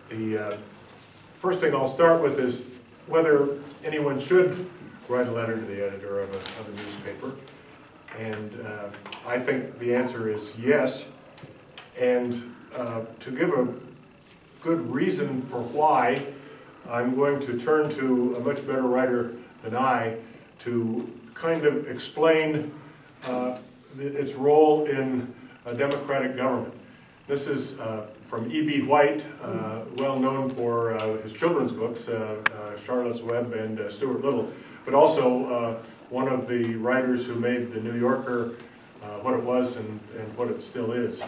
The first thing I'll start with is whether anyone should write a letter to the editor of a newspaper. And I think the answer is yes. And to give a good reason for why, I'm going to turn to a much better writer than I to kind of explain its role in a democratic government. This is from E.B. White, well known for his children's books, Charlotte's Web and Stuart Little, but also one of the writers who made the New Yorker what it was and what it still is.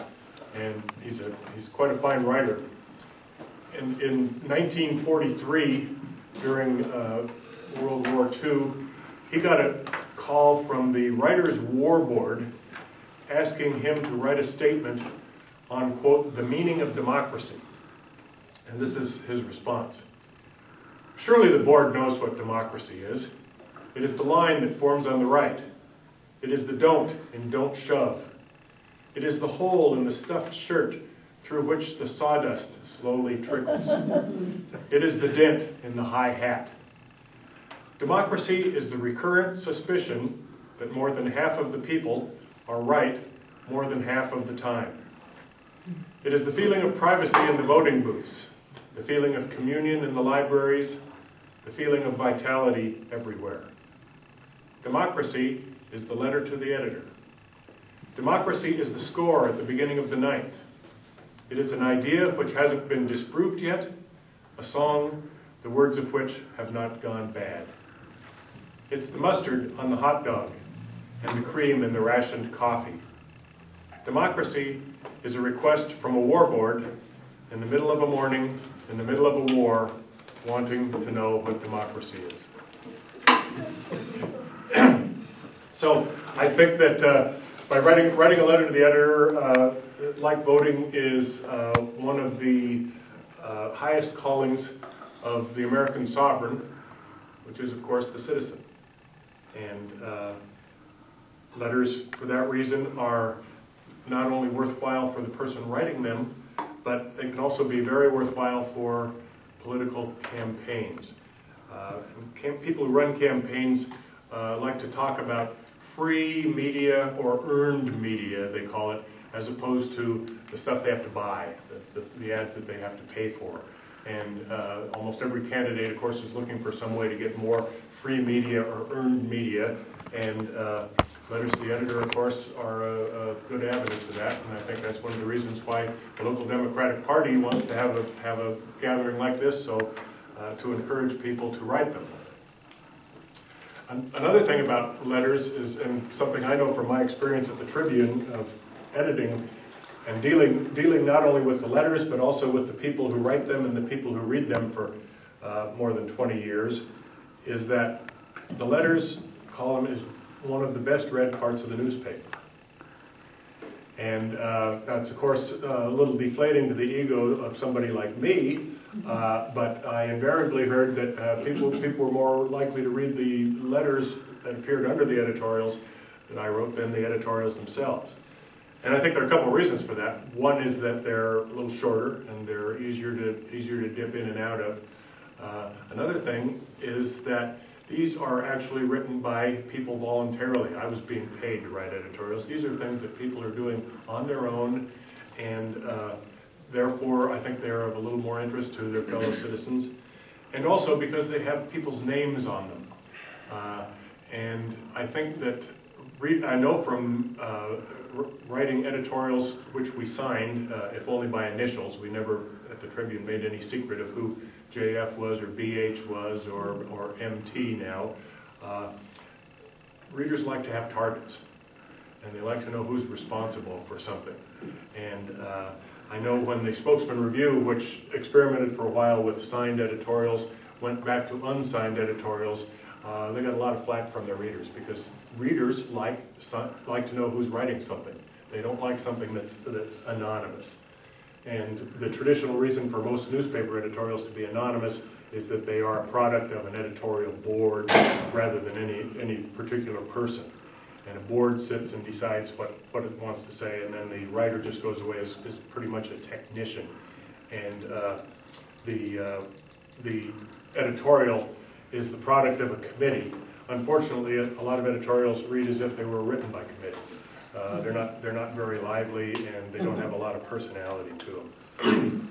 And he's quite a fine writer. In 1943, during World War II, he got a call from the Writers' War Board asking him to write a statement on, quote, the meaning of democracy. And this is his response. Surely the board knows what democracy is. It is the line that forms on the right. It is the don't in don't shove. It is the hole in the stuffed shirt through which the sawdust slowly trickles. It is the dent in the high hat. Democracy is the recurrent suspicion that more than half of the people are right more than half of the time. It is the feeling of privacy in the voting booths, the feeling of communion in the libraries, the feeling of vitality everywhere. Democracy is the letter to the editor. Democracy is the score at the beginning of the ninth. It is an idea which hasn't been disproved yet, a song, the words of which have not gone bad. It's the mustard on the hot dog and the cream in the rationed coffee. Democracy is a request from a war board in the middle of a morning, in the middle of a war, wanting to know what democracy is. So I think that by writing a letter to the editor, like voting, is one of the highest callings of the American sovereign, which is, of course, the citizen. And letters, for that reason, are not only worthwhile for the person writing them, but they can also be very worthwhile for political campaigns. People who run campaigns like to talk about free media or earned media, they call it, as opposed to the stuff they have to buy, the ads that they have to pay for. And almost every candidate, of course, is looking for some way to get more free media or earned media. And letters to the editor, of course, are a good avenue for that. And I think that's one of the reasons why the local Democratic Party wants to have a gathering like this, so to encourage people to write them. Another thing about letters is, and something I know from my experience at the Tribune of editing and dealing not only with the letters, but also with the people who write them and the people who read them for more than 20 years, is that the letters column is one of the best read parts of the newspaper. And that's, of course, a little deflating to the ego of somebody like me, but I invariably heard that people were more likely to read the letters that appeared under the editorials that I wrote than the editorials themselves. And I think there are a couple of reasons for that. One is that they're a little shorter and they're easier to dip in and out of. Another thing is that these are actually written by people voluntarily. I was being paid to write editorials. These are things that people are doing on their own, and therefore I think they're of a little more interest to their fellow citizens. And also because they have people's names on them. And I think that, I know from writing editorials which we signed, if only by initials, we never at the Tribune made any secret of who JF was or BH was or MT now. Readers like to have targets, and they like to know who's responsible for something. And I know when the Spokesman Review, which experimented for a while with signed editorials, went back to unsigned editorials, they got a lot of flack from their readers, because readers like to know who's writing something. They don't like something that's anonymous. And the traditional reason for most newspaper editorials to be anonymous is that they are a product of an editorial board rather than any particular person. And a board sits and decides what it wants to say, and then the writer just goes away as pretty much a technician. And the editorial is the product of a committee. Unfortunately, a lot of editorials read as if they were written by committee. They're not very lively, and they don't have a lot of personality to them.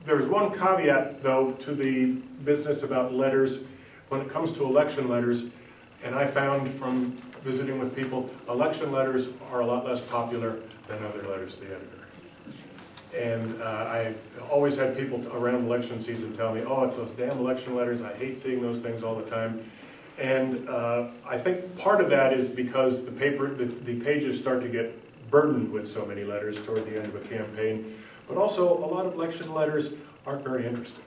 There's one caveat, though, to the business about letters when it comes to election letters, and I found from visiting with people, election letters are a lot less popular than other letters to the editor. And I always had people around election season tell me, oh, it's those damn election letters, I hate seeing those things all the time. And I think part of that is because the pages start to get burdened with so many letters toward the end of a campaign. But also, a lot of election letters aren't very interesting.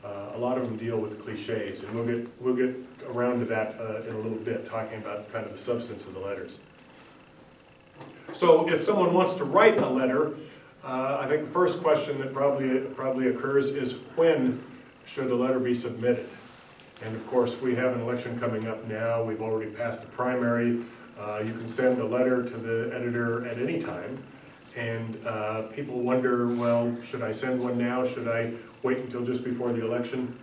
A lot of them deal with cliches, and we'll get around to that in a little bit, talking about kind of the substance of the letters. So, if someone wants to write a letter, I think the first question that probably occurs is, when should a letter be submitted? And of course, we have an election coming up now. We've already passed the primary. You can send a letter to the editor at any time. And people wonder, well, should I send one now? Should I wait until just before the election?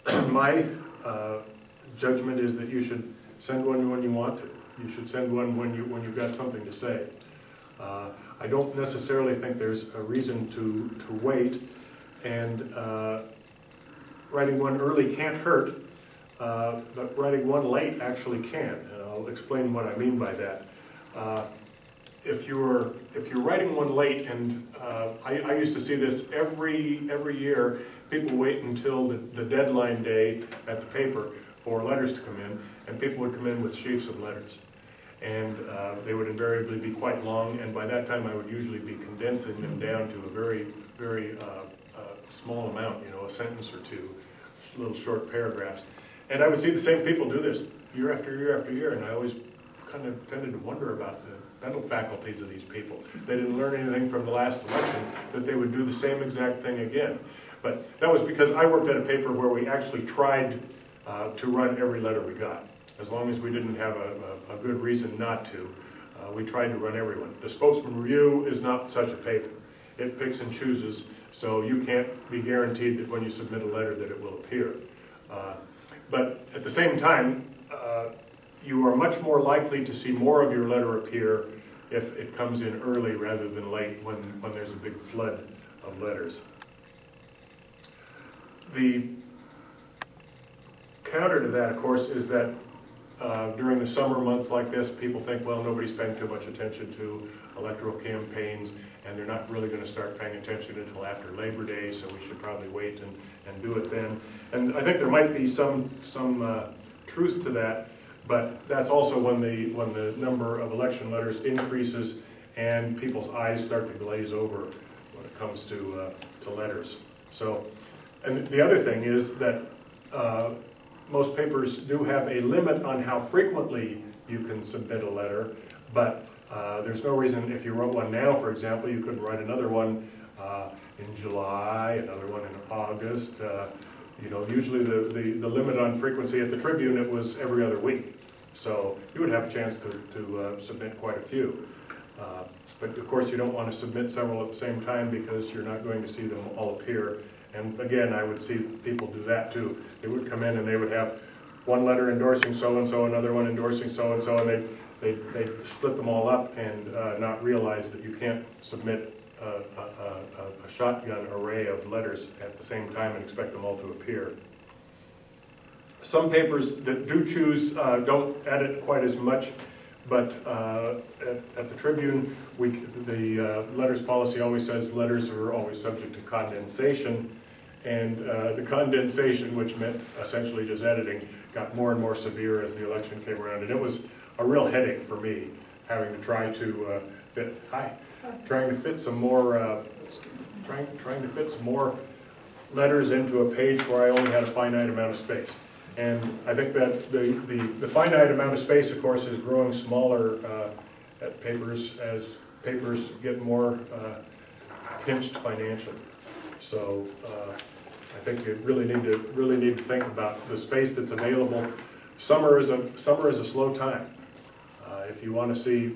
My judgment is that you should send one when you want to. You should send one when you've got something to say. I don't necessarily think there's a reason to wait, and writing one early can't hurt, but writing one late actually can, and I'll explain what I mean by that. If you're writing one late, and I used to see this every year, people wait until the deadline day at the paper for letters to come in, and people would come in with sheafs of letters. And they would invariably be quite long, and by that time I would usually be condensing them down to a very, very small amount, a sentence or two, little short paragraphs. And I would see the same people do this year after year after year, and I always kind of tended to wonder about the mental faculties of these people. They didn't learn anything from the last election, that they would do the same exact thing again. But that was because I worked at a paper where we actually tried to run every letter we got. As long as we didn't have a good reason not to, we tried to run everyone. The Spokesman Review is not such a paper. It picks and chooses, so you can't be guaranteed that when you submit a letter that it will appear. But at the same time, you are much more likely to see more of your letter appear if it comes in early rather than late when there's a big flood of letters. The counter to that, of course, is that during the summer months like this, people think, well, nobody's paying too much attention to electoral campaigns, and they're not really going to start paying attention until after Labor Day, so we should probably wait and do it then. And I think there might be some truth to that, but that's also when the number of election letters increases and people's eyes start to glaze over when it comes to letters. So, and the other thing is that most papers do have a limit on how frequently you can submit a letter, but there's no reason, if you wrote one now, for example, you couldn't write another one in July, another one in August. Usually the limit on frequency at the Tribune, it was every other week. So you would have a chance to submit quite a few. But of course you don't want to submit several at the same time because you're not going to see them all appear. And again, I would see people do that too. They would come in and they would have one letter endorsing so-and-so, another one endorsing so-and-so, and they'd split them all up and not realize that you can't submit a shotgun array of letters at the same time and expect them all to appear. Some papers that do choose don't edit quite as much, but at the Tribune, the letters policy always says letters are always subject to condensation, and the condensation, which meant essentially just editing, got more and more severe as the election came around, and it was a real headache for me having to try to fit some more trying to fit some more letters into a page where I only had a finite amount of space. And I think that the finite amount of space, of course, is growing smaller at papers as papers get more pinched financially. So I think you really need to think about the space that's available. Summer is a slow time. If you want to see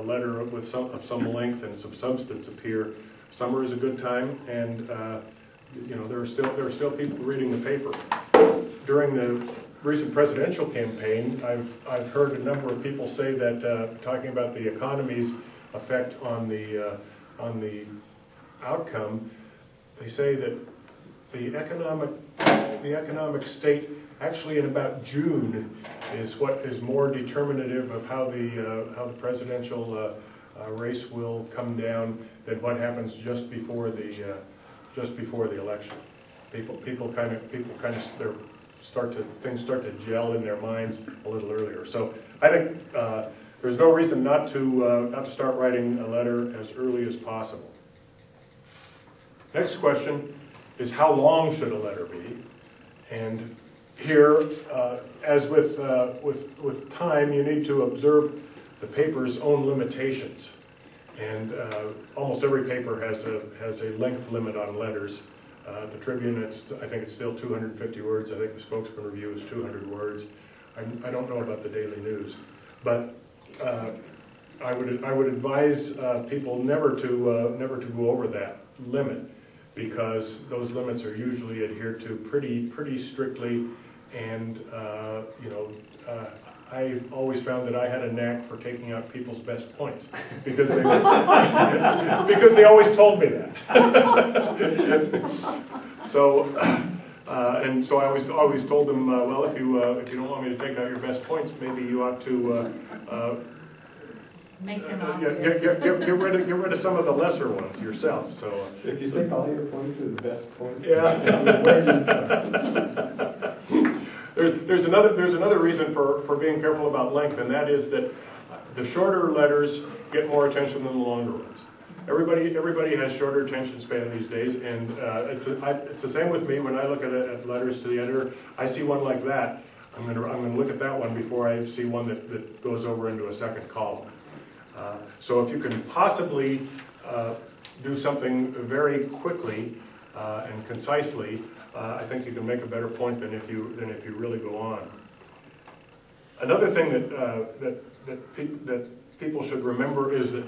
a letter with some length and some substance appear. Summer is a good time, and you know, there are still people reading the paper. During the recent presidential campaign, I've heard a number of people say that talking about the economy's effect on the outcome, they say that the economic state actually in about June is what is more determinative of how the presidential race will come down than what happens just before the election. People kind of things start to gel in their minds a little earlier. So I think there's no reason not to start writing a letter as early as possible. Next question is, how long should a letter be? And here, as with time, you need to observe the paper's own limitations. And almost every paper has a length limit on letters. The Tribune, I think it's still 250 words. I think the Spokesman Review is 200 words. I don't know about the Daily News, but I would advise people never to go over that limit, because those limits are usually adhered to pretty strictly, and you know, I've always found that I had a knack for taking out people's best points, because they because they always told me that. So and so I always told them, well, if you don't want me to take out your best points, maybe you ought to make them obvious. Get rid of some of the lesser ones yourself. So if you think all your points are the best points, yeah. Where do you start? There's another reason for being careful about length, and that is that the shorter letters get more attention than the longer ones. Everybody has shorter attention span these days, and it's the same with me. When I look at letters to the editor, I see one like that. I'm going to look at that one before I see one that goes over into a second column. So if you can possibly do something very quickly and concisely, I think you can make a better point than if you really go on. Another thing that people should remember is that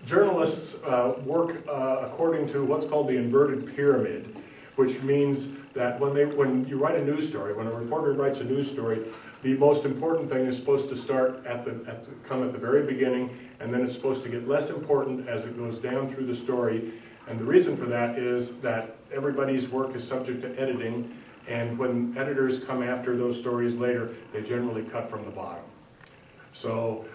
journalists work according to what's called the inverted pyramid, which means that when you write a news story, when a reporter writes a news story, the most important thing is supposed to start come at the very beginning, and then it's supposed to get less important as it goes down through the story. And the reason for that is that everybody's work is subject to editing, and when editors come after those stories later, they generally cut from the bottom. So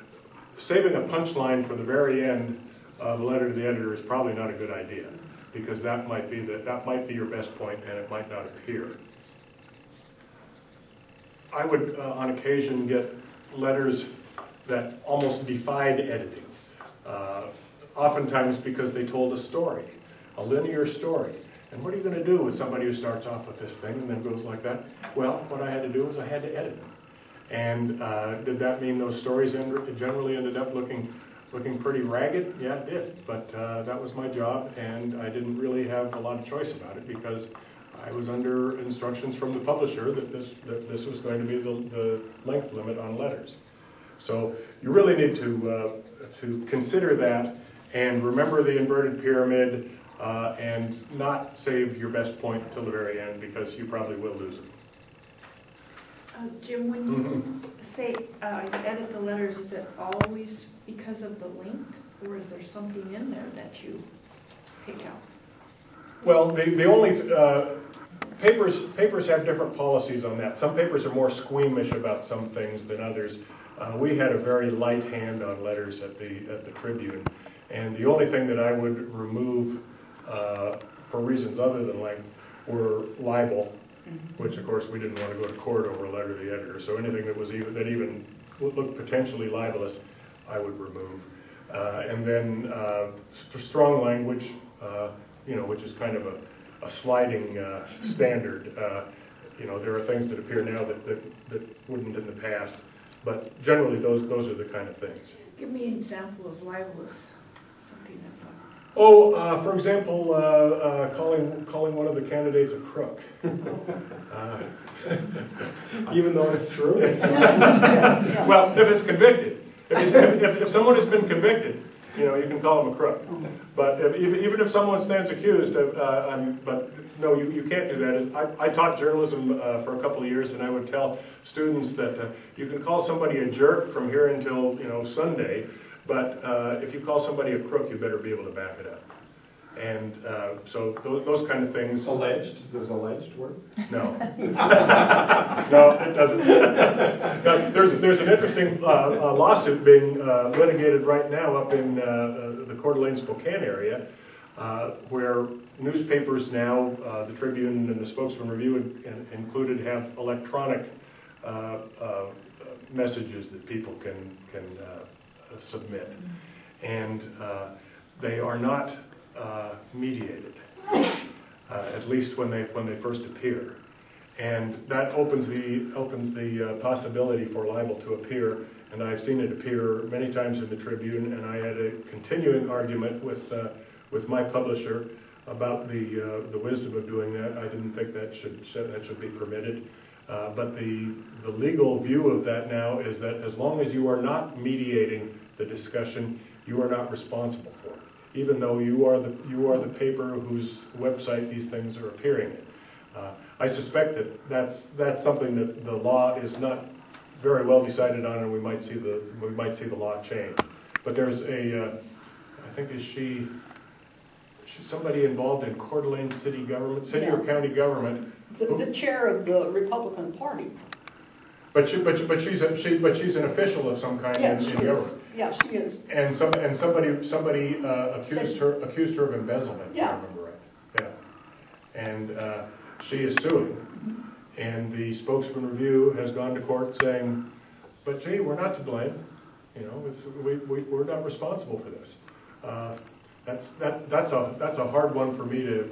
saving a punchline for the very end of a letter to the editor is probably not a good idea, because that might be your best point, and it might not appear. I would, on occasion, get letters that almost defied editing. Oftentimes because they told a story, a linear story. And what are you going to do with somebody who starts off with this thing and then goes like that? Well, what I had to do was I had to edit them. And did that mean those stories generally ended up looking pretty ragged? Yeah, it did. But that was my job, and I didn't really have a lot of choice about it, because I was under instructions from the publisher that this was going to be the length limit on letters. So you really need to consider that and remember the inverted pyramid, and not save your best point till the very end, because you probably will lose it. Jim, when you say edit the letters, is it always because of the length, or is there something in there that you take out? Well, the only papers have different policies on that. Some papers are more squeamish about some things than others. We had a very light hand on letters at the Tribune, and the only thing that I would remove for reasons other than length were libel, which of course we didn't want to go to court over a letter to the editor. So anything that was even looked potentially libelous, I would remove. And then strong language, which is kind of a sliding standard. There are things that appear now that wouldn't in the past, but generally those are the kind of things. Give me an example of libelous, something that's libelous. Oh, for example, calling one of the candidates a crook. Even though it's true? Well, if it's convicted. If someone has been convicted, you know, you can call them a crook. But even if someone stands accused, but no, you can't do that. I taught journalism for a couple of years, and I would tell students that you can call somebody a jerk from here until, you know, Sunday, but if you call somebody a crook, you better be able to back it up. And so those kind of things. Alleged? Does alleged work? No. No, it doesn't. No, there's an interesting lawsuit being litigated right now up in the Coeur d'Alene, Spokane area, where newspapers now, the Tribune and the Spokesman Review included, have electronic messages that people can submit. And they are not mediated, at least when they first appear, and that opens the possibility for libel to appear. And I've seen it appear many times in the Tribune, and I had a continuing argument with my publisher about the wisdom of doing that. I didn't think that should be permitted, but the legal view of that now is that as long as you are not mediating the discussion, you are not responsible for it, even though you are the paper whose website these things are appearing in. I suspect that that's something that the law is not very well decided on, and we might see the law change. But there's I think she's somebody involved in Coeur d'Alene city government, or county government. The chair of the Republican Party. But she's an official of some kind in government. Yeah, she is. And somebody accused her of embezzlement. Yeah. If I remember right. Yeah. And she is suing, and the Spokesman Review has gone to court saying, "But gee, we're not to blame. You know, we're not responsible for this." That's a hard one for me to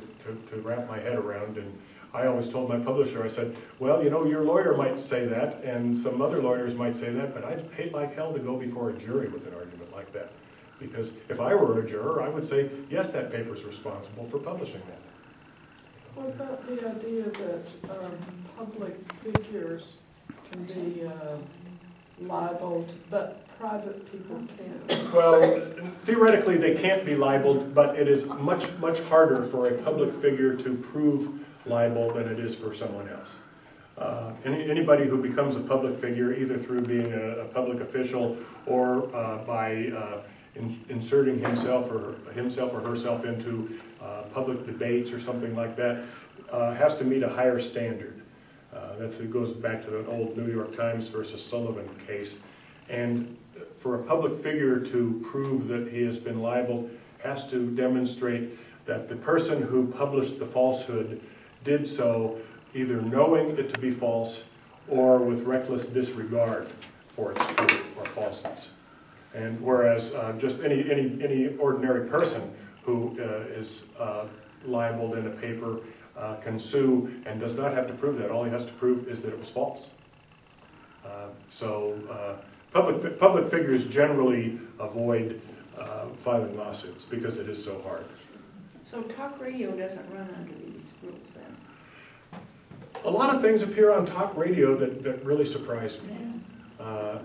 wrap my head around. And I always told my publisher, I said, well, you know, your lawyer might say that, and some other lawyers might say that, but I'd hate like hell to go before a jury with an argument like that. Because if I were a juror, I would say, yes, that paper's responsible for publishing that. What about the idea that public figures can be libeled, but private people can't? Well, theoretically, they can't be libeled, but it is much, much harder for a public figure to prove libel than it is for someone else. Anybody who becomes a public figure, either through being a public official or by inserting himself or herself into public debates or something like that, has to meet a higher standard. It goes back to the old New York Times versus Sullivan case. And for a public figure to prove that he has been libeled, has to demonstrate that the person who published the falsehood did so either knowing it to be false or with reckless disregard for its truth or falseness. And whereas just any ordinary person who is libeled in a paper can sue and does not have to prove that. All he has to prove is that it was false. Public figures generally avoid filing lawsuits because it is so hard. So talk radio doesn't run under these rules then? A lot of things appear on talk radio that really surprise me.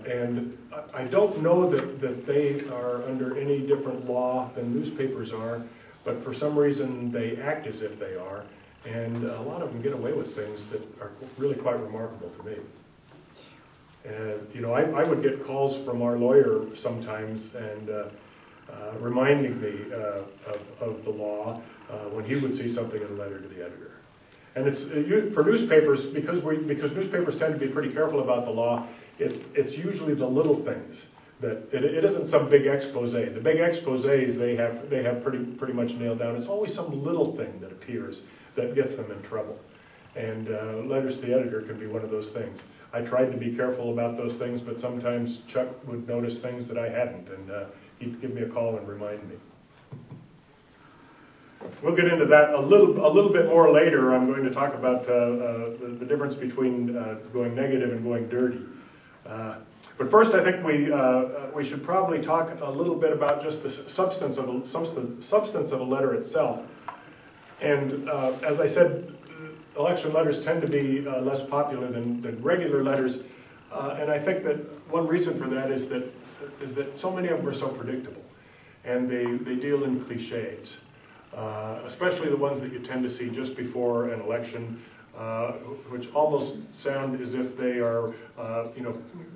And I don't know that they are under any different law than newspapers are, but for some reason they act as if they are, and a lot of them get away with things that are really quite remarkable to me. And you know, I would get calls from our lawyer sometimes and reminding me of the law when he would see something in a letter to the editor. And it's for newspapers, because newspapers tend to be pretty careful about the law. It's usually the little things that it isn't some big expose. The big exposés they have pretty much nailed down. It's always some little thing that appears that gets them in trouble. And letters to the editor can be one of those things. I tried to be careful about those things, but sometimes Chuck would notice things that I hadn't, and he'd give me a call and remind me. We'll get into that a little bit more later. I'm going to talk about the difference between going negative and going dirty. But first, I think we should probably talk a little bit about just the substance of a letter itself. And as I said, election letters tend to be less popular than regular letters. And I think that one reason for that is that that so many of them are so predictable, and they deal in cliches, especially the ones that you tend to see just before an election, which almost sound as if they are,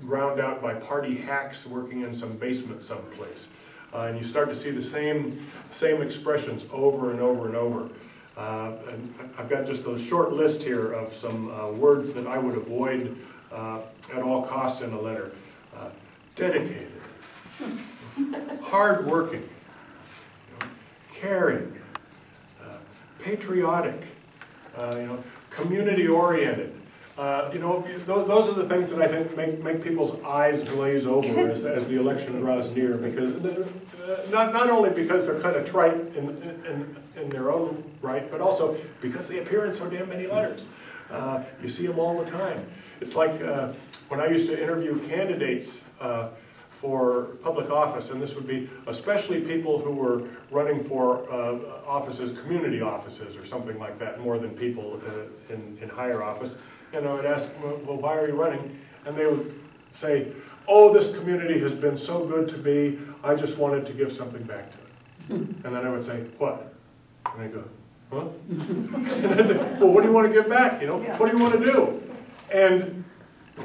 ground out by party hacks working in some basement someplace. And you start to see the same expressions over and over and over. And I've got just a short list here of some words that I would avoid at all costs in a letter. Dedicated, hardworking, caring, patriotic, community-oriented. Those are the things that I think make people's eyes glaze over as the election draws near, because not only because they're kind of trite in their own right, but also because they appear in so damn many letters. You see them all the time. It's like when I used to interview candidates for public office, and this would be especially people who were running for offices, community offices or something like that, more than people in higher office. And I would ask them, well, why are you running? And they would say, oh, this community has been so good to me, I just wanted to give something back to it. And then I would say, what? And they go, huh? And I'd say, well, what do you want to give back? What do you want to do? And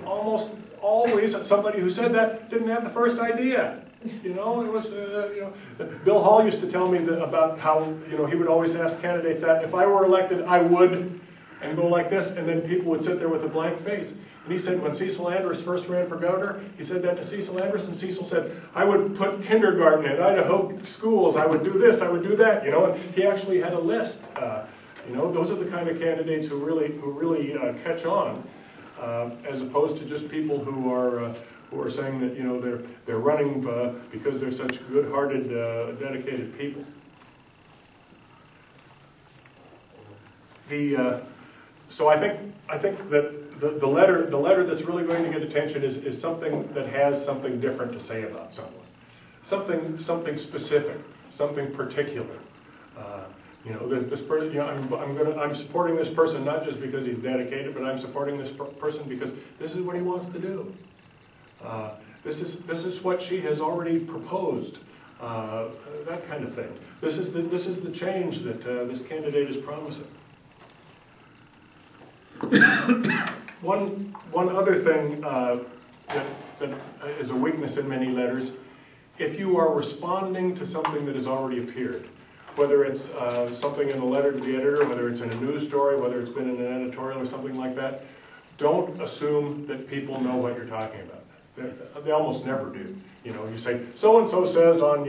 almost always somebody who said that didn't have the first idea. It was, Bill Hall used to tell me about how, he would always ask candidates that, if I were elected, I would, and go like this, and then people would sit there with a blank face. And he said when Cecil Andrus first ran for governor, he said that to Cecil Andrus, and Cecil said, I would put kindergarten in Idaho schools, I would do this, I would do that, and he actually had a list. Those are the kind of candidates who really catch on, as opposed to just people who are saying that they're running because they're such good-hearted, dedicated people. So I think that the letter that's really going to get attention is something that has something different to say about someone, something specific, something particular. I'm supporting this person not just because he's dedicated, but I'm supporting this person because this is what he wants to do. This is what she has already proposed. That kind of thing. This is the change that this candidate is promising. One other thing that is a weakness in many letters, if you are responding to something that has already appeared, whether it's something in a letter to the editor, whether it's in a news story, whether it's been in an editorial or something like that, don't assume that people know what you're talking about. They almost never do. You say, so-and-so says on,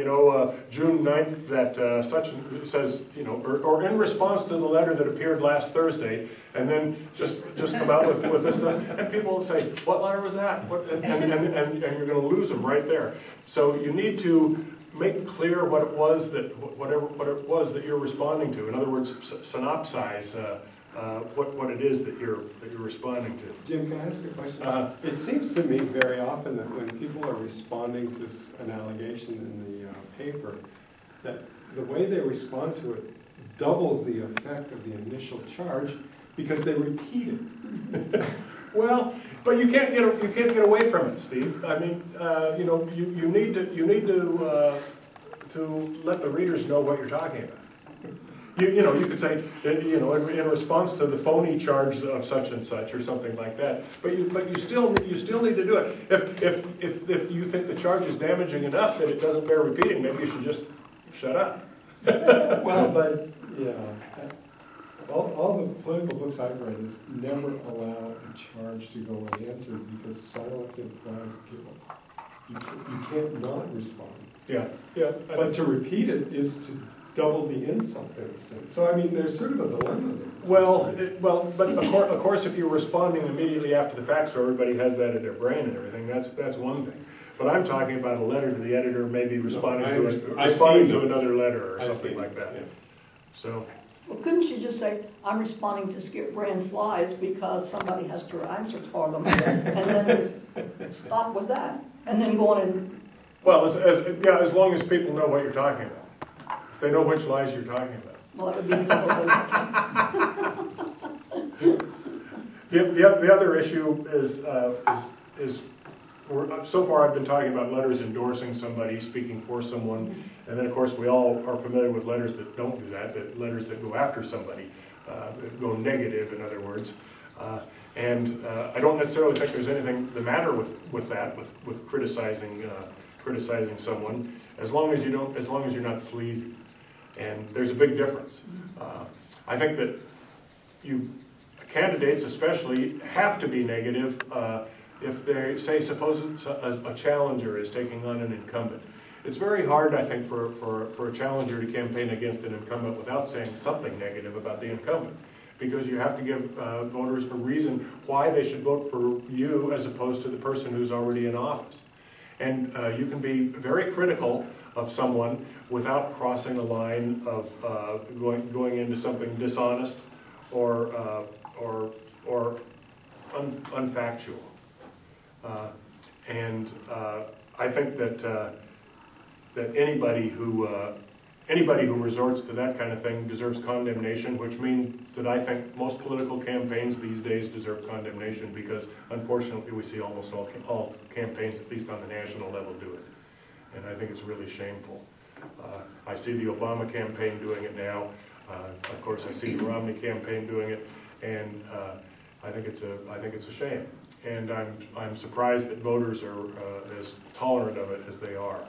June 9th that such and says, or in response to the letter that appeared last Thursday, and then just come out with this, and people will say, what letter was that? And you're going to lose them right there. So you need to make clear what it was that you're responding to. In other words, synopsize what it is that you're responding to. Jim, can I ask a question? It seems to me very often that when people are responding to an allegation in the paper, that the way they respond to it doubles the effect of the initial charge because they repeat it. Well, but you can't get away from it, Steve. I mean, you need to let the readers know what you're talking about. You could say, in response to the phony charge of such and such or something like that. But you still need to do it. If you think the charge is damaging enough that it doesn't bear repeating, maybe you should just shut up. Well, but all the political books I've read is never allow a charge to go unanswered because silence implies guilt. You can't not respond. Yeah. But to repeat it is to double the insult in a sense. So I mean, there's sort of a dilemma there. But of course, if you're responding immediately after the fact, so everybody has that in their brain and everything, that's one thing. But I'm talking about a letter to the editor, maybe responding to another letter or something like that. Yeah. So. Well, couldn't you just say, I'm responding to Skip Brand's lies because somebody has to answer for them, and then stop with that, and then go on and... Well, as long as people know what you're talking about. They know which lies you're talking about. Well, that would be a couple of The other issue is so far I've been talking about letters endorsing somebody, speaking for someone, and then of course we all are familiar with letters that don't do that letters that go after somebody, that go negative, in other words. I don't necessarily think there's anything the matter with that, with criticizing someone, as long as you're not sleazy. And there's a big difference. I think that candidates especially have to be negative if they say, suppose a challenger is taking on an incumbent. It's very hard, I think, for a challenger to campaign against an incumbent without saying something negative about the incumbent, because you have to give voters a reason why they should vote for you as opposed to the person who's already in office. And you can be very critical of someone without crossing a line of going into something dishonest or unfactual. I think that anybody who resorts to that kind of thing deserves condemnation, which means that I think most political campaigns these days deserve condemnation, because unfortunately we see almost all campaigns, at least on the national level, do it. And I think it's really shameful. I see the Obama campaign doing it now. Of course, I see the Romney campaign doing it, and I think it's a shame. And I'm surprised that voters are as tolerant of it as they are.